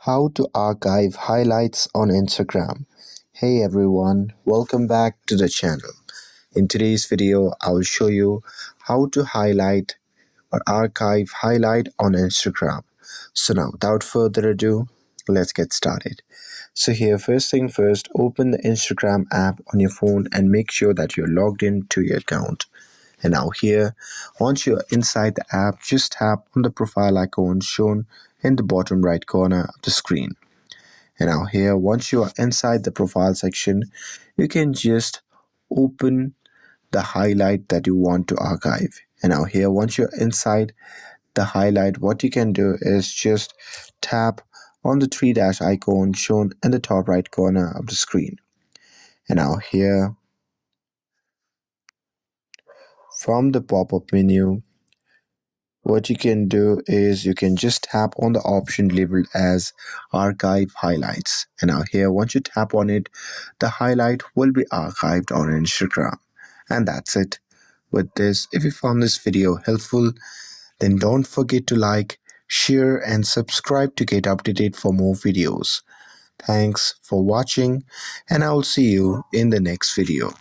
How to archive highlights on Instagram. Hey everyone, welcome back to the channel. In today's video, I will show you how to highlight or archive highlight on Instagram. So now, without further ado, let's get started. So here, first thing first, open the Instagram app on your phone and make sure that you're logged in to your account. And now here, once you're inside the app, just tap on the profile icon shown in the bottom right corner of the screen. And now here, once you are inside the profile section, you can just open the highlight that you want to archive. And now here, once you're inside the highlight, what you can do is just tap on the three dash icon shown in the top right corner of the screen. And now here, from the pop-up menu, what you can do is you can just tap on the option labeled as archive highlights. And now here, once you tap on it, the highlight will be archived on Instagram. And that's it. With this, if you found this video helpful, then don't forget to like, share and subscribe to get updated for more videos. Thanks for watching and I will see you in the next video.